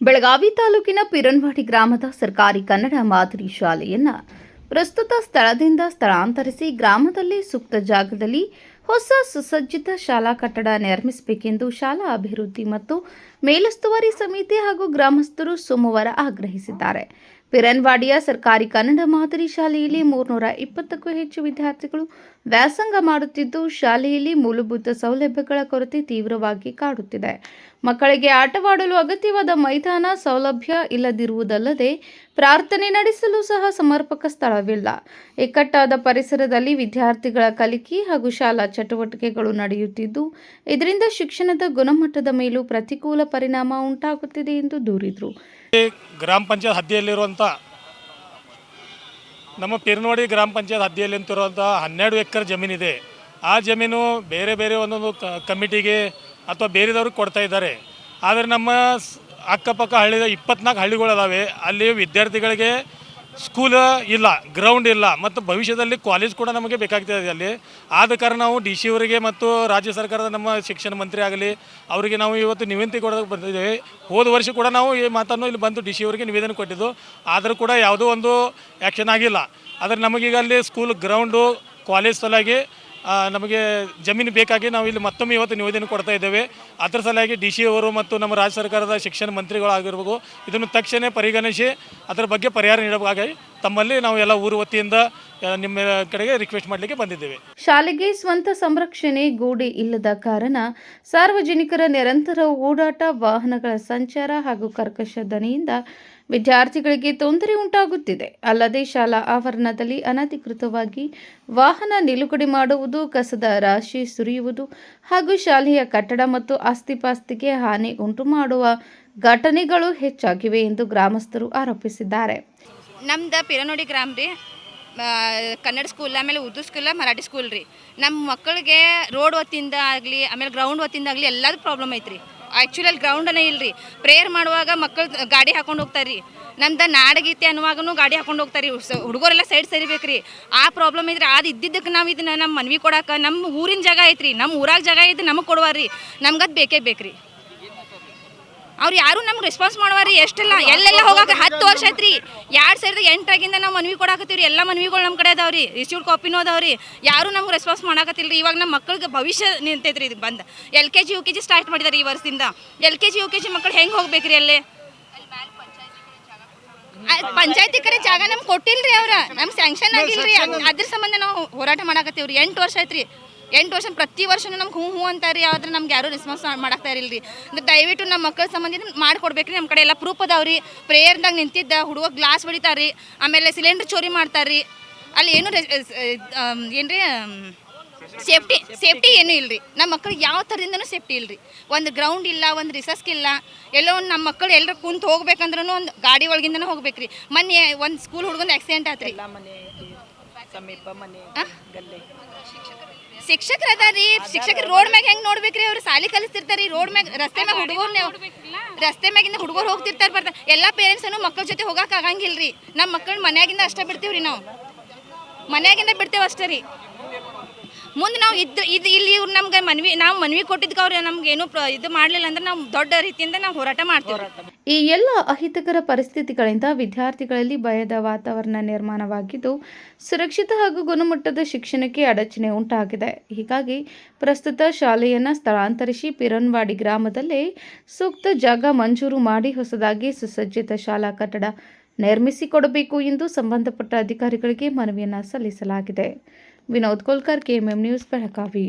ಬೆಳಗಾವಿ ತಾಲೂಕಿನ ಪಿರನ್ವಾಡಿ ಗ್ರಾಮದ ಸರ್ಕಾರಿ ಕನ್ನಡ ಮಾದರಿ ಶಾಲೆಯನ್ನು ಪ್ರಸ್ತುತ ಸ್ಥಳದಿಂದ ಸ್ಥಳಾಂತರಿಸಿ ಗ್ರಾಮದಲ್ಲಿ ಸೂಕ್ತ ಜಾಗದಲ್ಲಿ ಹೊಸ ಸುಸಜ್ಜಿತ ಶಾಲಾ ಕಟ್ಟಡ ನಿರ್ಮಿಸಬೇಕೆಂದು ಶಾಲಾ ಅಭಿವೃದ್ಧಿ ಮತ್ತು ಮೇಲುಸ್ತುವಾರಿ ಸಮಿತಿ ಹಾಗೂ ಗ್ರಾಮಸ್ಥರು ಸೋಮವಾರ ಆಗ್ರಹಿಸಿದ್ದಾರೆ. ಪಿರನ್ವಾಡಿಯ ಸರ್ಕಾರಿ ಕನ್ನಡ ಮಾದರಿ ಶಾಲೆಯಲ್ಲಿ 320ಕ್ಕೂ ಹೆಚ್ಚು ವಿದ್ಯಾರ್ಥಿಗಳು ವ್ಯಾಸಂಗ ಮಾಡುತ್ತಿದ್ದು, ಶಾಲೆಯಲ್ಲಿ ಮೂಲಭೂತ ಸೌಲಭ್ಯಗಳ ಕೊರತೆ ತೀವ್ರವಾಗಿ ಕಾಡುತ್ತಿದೆ. ಮಕ್ಕಳಿಗೆ ಆಟವಾಡಲು ಅಗತ್ಯವಾದ ಮೈದಾನ ಸೌಲಭ್ಯ ಇಲ್ಲದಿರುವುದಲ್ಲದೆ ಪ್ರಾರ್ಥನೆ ನಡೆಸಲು ಸಹ ಸಮರ್ಪಕ ಸ್ಥಳವಿಲ್ಲ. ಇಕ್ಕಟ್ಟಾದ ಪರಿಸರದಲ್ಲಿ ವಿದ್ಯಾರ್ಥಿಗಳ ಕಲಿಕೆ ಹಾಗೂ ಶಾಲಾ ಚಟುವಟಿಕೆಗಳು ನಡೆಯುತ್ತಿದ್ದು, ಇದರಿಂದ ಶಿಕ್ಷಣದ ಗುಣಮಟ್ಟದ ಮೇಲೂ ಪ್ರತಿಕೂಲ ಪರಿಣಾಮ ಉಂಟಾಗುತ್ತಿದೆ ಎಂದು ದೂರಿದರು. ಗ್ರಾಮ ಪಂಚಾಯತ್ ಹದ್ದಿಯಲ್ಲಿರುವಂಥ ನಮ್ಮ ಪಿರನ್ವಾಡಿ ಗ್ರಾಮ ಪಂಚಾಯತ್ ಹದ್ದಿಯಲ್ಲಿರುವಂಥ 12 ಎಕರೆ ಜಮೀನಿದೆ. ಆ ಜಮೀನು ಬೇರೆ ಬೇರೆ ಒಂದೊಂದು ಕಮಿಟಿಗೆ ಅಥವಾ ಬೇರೆದವ್ರಿಗೆ ಕೊಡ್ತಾ ಇದ್ದಾರೆ. ಆದರೆ ನಮ್ಮ ಅಕ್ಕಪಕ್ಕ 24 ಹಳ್ಳಿಗಳಿದಾವೆ. ಅಲ್ಲಿ ವಿದ್ಯಾರ್ಥಿಗಳಿಗೆ ಸ್ಕೂಲ್ ಇಲ್ಲ, ಗ್ರೌಂಡ್ ಇಲ್ಲ, ಮತ್ತು ಭವಿಷ್ಯದಲ್ಲಿ ಕಾಲೇಜ್ ಕೂಡ ನಮಗೆ ಬೇಕಾಗ್ತದೆ ಅಲ್ಲಿ. ಆದ ಕಾರಣ ನಾವು ಡಿ ಸಿ ಅವರಿಗೆ ಮತ್ತು ರಾಜ್ಯ ಸರ್ಕಾರದ ನಮ್ಮ ಶಿಕ್ಷಣ ಮಂತ್ರಿ ಆಗಲಿ ಅವರಿಗೆ ನಾವು ಇವತ್ತು ನಿವೇದನೆ ಕೊಡೋದಕ್ಕೆ ಬಂದಿದ್ದೇವೆ. ಹೋದ ವರ್ಷ ಕೂಡ ನಾವು ಈ ಮಾತನ್ನು ಇಲ್ಲಿ ಬಂದು ಡಿ ಸಿ ಅವರಿಗೆ ನಿವೇದನೆ ಕೊಟ್ಟಿದ್ದು, ಆದರೂ ಕೂಡ ಯಾವುದೋ ಒಂದು ಆ್ಯಕ್ಷನ್ ಆಗಿಲ್ಲ. ಆದರೆ ನಮಗೀಗ ಅಲ್ಲಿ ಸ್ಕೂಲ್ ಗ್ರೌಂಡು ಕಾಲೇಜ್ ಸಲುವಾಗಿ ನಮಗೆ ಜಮೀನು ಬೇಕಾಗಿ ನಾವು ಇಲ್ಲಿ ಮತ್ತೊಮ್ಮೆ ಇವತ್ತು ನಿವೇದನೆ ಕೊಡ್ತಾ ಇದ್ದೇವೆ. ಅದರ ಸಲುವಾಗಿ ಡಿ ಸಿ ಅವರು ಮತ್ತು ನಮ್ಮ ರಾಜ್ಯ ಸರ್ಕಾರದ ಶಿಕ್ಷಣ ಮಂತ್ರಿಗಳಾಗಿರ್ಬೋದು ಇದನ್ನು ತಕ್ಷಣ ಪರಿಗಣಿಸಿ ಅದರ ಬಗ್ಗೆ ಪರಿಹಾರ ನೀಡಬೇಕಾಗಿ ತಮ್ಮಲ್ಲಿ ನಾವು ಎಲ್ಲ ಊರು ವತಿಯಿಂದ ನಿಮ್ಮ ಕಡೆಗೆ ರಿಕ್ವೆಸ್ಟ್ ಮಾಡಲಿಕ್ಕೆ ಬಂದಿದ್ದೇವೆ. ಶಾಲೆಗೆ ಸ್ವಂತ ಸಂರಕ್ಷಣೆ ಗೋಡೆ ಇಲ್ಲದ ಕಾರಣ ಸಾರ್ವಜನಿಕರ ನಿರಂತರ ಓಡಾಟ, ವಾಹನಗಳ ಸಂಚಾರ ಹಾಗೂ ಕರ್ಕಶ ದನಿಯಿಂದ ವಿದ್ಯಾರ್ಥಿಗಳಿಗೆ ತೊಂದರೆ ಉಂಟಾಗುತ್ತಿದೆ. ಅಲ್ಲದೆ ಶಾಲಾ ಆವರಣದಲ್ಲಿ ಅನಧಿಕೃತವಾಗಿ ವಾಹನ ನಿಲುಗಡೆ ಮಾಡುವುದು, ಕಸದ ರಾಶಿ ಸುರಿಯುವುದು ಹಾಗೂ ಶಾಲೆಯ ಕಟ್ಟಡ ಮತ್ತು ಆಸ್ತಿಪಾಸ್ತಿಗೆ ಹಾನಿ ಉಂಟು ಮಾಡುವ ಘಟನೆಗಳು ಹೆಚ್ಚಾಗಿವೆ ಎಂದು ಗ್ರಾಮಸ್ಥರು ಆರೋಪಿಸಿದ್ದಾರೆ. ನಮ್ದು ಪಿರನ್ವಾಡಿ ಗ್ರಾಮ ರೀ, ಕನ್ನಡ ಸ್ಕೂಲ್, ಆಮೇಲೆ ಉರ್ದು ಸ್ಕೂಲ್, ಮರಾಠಿ ಸ್ಕೂಲ್ ರೀ. ನಮ್ಮ ಮಕ್ಕಳಿಗೆ ರೋಡ್ ವತಿಯಿಂದ ಆಗಲಿ ಆಮೇಲೆ ಗ್ರೌಂಡ್ ವತಿಯಿಂದ ಆಗಲಿ ಎಲ್ಲದೂ ಪ್ರಾಬ್ಲಮ್ ಐತ್ರಿ. ಆ್ಯಕ್ಚುಲಿ ಗ್ರೌಂಡನೇ ಇಲ್ಲ ರೀ. ಪ್ರೇಯರ್ ಮಾಡುವಾಗ ಮಕ್ಕಳು ಗಾಡಿ ಹಾಕೊಂಡು ಹೋಗ್ತಾರೆ ರೀ. ನಮ್ದು ನಾಡಗೀತೆ ಅನ್ನುವಾಗೂ ಗಾಡಿ ಹಾಕೊಂಡು ಹೋಗ್ತಾರೆ ರೀ. ಹುಡುಗರೆಲ್ಲ ಸೈಡ್ ಸರಿಬೇಕು ರೀ. ಆ ಪ್ರಾಬ್ಲಮ್ ಐತ್ರಿ. ಅದು ಇದ್ದಿದ್ದಕ್ಕೆ ನಾವು ಇದನ್ನು ನಮ್ಮ ಮನವಿ ಕೊಡೋಕೆ ನಮ್ಮ ಊರಿನ ಜಾಗ ಐತ್ರಿ, ನಮ್ಮ ಊರಾಗ ಜಾಗ ಐತಿ, ನಮಗೆ ಕೊಡುವಾರಿ, ನಮ್ಗದು ಬೇಕೇ ಬೇಕು ರೀ. ಅವ್ರು ಯಾರು ನಮ್ಗೆ ರೆಸ್ಪಾನ್ಸ್ ಮಾಡುವಾರಿ. ಎಷ್ಟೆಲ್ಲ ಎಲ್ಲೆಲ್ಲ ಹೋಗಕ್ಕೆ 10 ವರ್ಷ ಐತ್ರಿ. 2008 ನಾವು ಮನವಿ ಕೊಡಾಕತ್ತೀವಿ. ಎಲ್ಲ ಮನವಿಗಳು ನಮ್ಮ ಕಡೆ ಅದಾವ್ರಿ, ರಿಸೀವ್ಡ್ ಕಾಪಿನೂ ಅದಾವ್ರಿ. ಯಾರು ನಮ್ಗೆ ರೆಸ್ಪಾನ್ಸ್ ಮಾಡಾಕತ್ತಿಲ್ಲ ರೀ. ಇವಾಗ ನಮ್ಮ ಮಕ್ಕಳಿಗೆ ಭವಿಷ್ಯ ನಿಂತೈತ್ರಿ. ಇದು ಬಂದು LKG UKG ಸ್ಟಾರ್ಟ್ ಮಾಡಿದಾರೆ ಈ ವರ್ಷದಿಂದ. LKG UKG ಮಕ್ಕಳು ಹೆಂಗೆ ಹೋಗ್ಬೇಕ್ರಿ? ಅಲ್ಲೇ ಪಂಚಾಯತಿ ಕಡೆ ಜಾಗ ನಮ್ಗೆ ಕೊಟ್ಟಿಲ್ರಿ. ಅವ್ರ ನಮ್ಗೆ ಸ್ಯಾಂಕ್ಷನ್ ಆಗಿಲ್ರಿ. ಅದ್ರ ಸಂಬಂಧ ನಾವು ಹೋರಾಟ ಮಾಡಾಕತ್ತೀವ್ರಿ. 8 ವರ್ಷ ಐತ್ರಿ. 8 ವರ್ಷ ಪ್ರತಿ ವರ್ಷನೂ ನಮ್ಗೆ ಹ್ಞೂ ಅಂತಾರೆ. ಆದ್ರೆ ನಮ್ಗೆ ಯಾರೂ ರೆಸ್ಪಾನ್ಸ್ ಮಾಡಾಕ್ತಾ ಇರಲಿಲ್ಲ ರೀ. ಅಂದ್ರೆ ದಯವಿಟ್ಟು ನಮ್ಮ ಮಕ್ಕಳ ಸಂಬಂಧ ಮಾಡಿಕೊಡ್ಬೇಕ್ರಿ. ನಮ್ಮ ಕಡೆ ಎಲ್ಲ ಪ್ರೂಫ್ ಅದಾವ್ರಿ. ಪ್ರೇಯರ್ದಾಗ ನಿಂತಿದ್ದ ಹುಡುಗ ಗ್ಲಾಸ್ ಹೊಡಿತಾರೆ, ಆಮೇಲೆ ಸಿಲಿಂಡರ್ ಚೋರಿ ಮಾಡ್ತಾರೆ ರೀ. ಅಲ್ಲಿ ಏನು ಏನ್ರಿ ಸೇಫ್ಟಿ ಏನೂ ಇಲ್ಲರಿ. ನಮ್ಮ ಮಕ್ಕಳಿಗೆ ಯಾವ ಥರದಿಂದನೂ ಸೇಫ್ಟಿ ಇಲ್ಲರಿ. ಒಂದು ಗ್ರೌಂಡ್ ಇಲ್ಲ, ಒಂದು ರಿಸಸ್ಕ್ ಇಲ್ಲ. ಎಲ್ಲೋ ಒಂದು ನಮ್ಮ ಮಕ್ಕಳು ಎಲ್ಲರೂ ಕುಂತು ಹೋಗ್ಬೇಕಂದ್ರೂ ಒಂದು ಗಾಡಿ ಒಳಗಿಂದನೂ ಹೋಗ್ಬೇಕ್ರಿ. ಮೊನ್ನೆ ಒಂದು ಸ್ಕೂಲ್ ಹುಡುಗಂದು ಆಕ್ಸಿಡೆಂಟ್ ಆತ್ರಿ. ಶಿಕ್ಷಕರು ಅದಾರ ರೀ. ಶಿಕ್ಷಕರು ರೋಡ್ ಮ್ಯಾಗ ಹೆಂಗೆ ನೋಡ್ಬೇಕ್ರಿ? ಅವ್ರು ಸಾಲಿ ಕಲಿಸ್ತಿರ್ತಾರೆ. ರೋಡ್ ಮ್ಯಾಗ ರಸ್ತೆ ಮ್ಯಾಗ ರಸ್ತೆ ಮ್ಯಾಗಿಂದ ಹುಡುಗರು ಹೋಗ್ತಿರ್ತಾರೆ, ಬರ್ತಾರೆ. ಎಲ್ಲ ಪೇರೆಂಟ್ಸನ್ನು ಮಕ್ಕಳ ಜೊತೆ ಹೋಗಕ್ಕೆ ಆಗಂಗಿಲ್ಲ ರೀ. ನಮ್ಮ ಮಕ್ಕಳು ಮನ್ಯಾಗಿಂದ ಅಷ್ಟೇ ಬಿಡ್ತೀವಿ ರೀ. ನಾವು ಮನ್ಯಾಗಿಂದ ಬಿಡ್ತೇವೆ ಅಷ್ಟೇ ರೀ. ಮುಂದೆ ನಾವು ಇಲ್ಲಿ ಇವ್ರು ನಮ್ಗೆ ಮನವಿ ಕೊಟ್ಟಿದ್ದಕ್ಕೆ ಅವ್ರು ನಮ್ಗೇನು ಇದು ಮಾಡಲಿಲ್ಲ ಅಂದ್ರೆ ನಾವು ದೊಡ್ಡ ರೀತಿಯಿಂದ ನಾವು ಹೋರಾಟ ಮಾಡ್ತೀವಿ. ಈ ಎಲ್ಲ ಅಹಿತಕರ ಪರಿಸ್ಥಿತಿಗಳಿಂದ ವಿದ್ಯಾರ್ಥಿಗಳಲ್ಲಿ ಭಯದ ವಾತಾವರಣ ನಿರ್ಮಾಣವಾಗಿದ್ದು, ಸುರಕ್ಷಿತ ಹಾಗೂ ಗುಣಮಟ್ಟದ ಶಿಕ್ಷಣಕ್ಕೆ ಅಡಚಣೆ ಉಂಟಾಗಿದೆ. ಹೀಗಾಗಿ ಪ್ರಸ್ತುತ ಶಾಲೆಯನ್ನು ಸ್ಥಳಾಂತರಿಸಿ ಪಿರನ್ವಾಡಿ ಗ್ರಾಮದಲ್ಲೇ ಸೂಕ್ತ ಜಾಗ ಮಂಜೂರು ಮಾಡಿ ಹೊಸದಾಗಿ ಸುಸಜ್ಜಿತ ಶಾಲಾ ಕಟ್ಟಡ ನಿರ್ಮಿಸಿಕೊಡಬೇಕು ಎಂದು ಸಂಬಂಧಪಟ್ಟ ಅಧಿಕಾರಿಗಳಿಗೆ ಮನವಿಯನ್ನು ಸಲ್ಲಿಸಲಾಗಿದೆ. Vinod Kolkar, KMM news, Belagavi.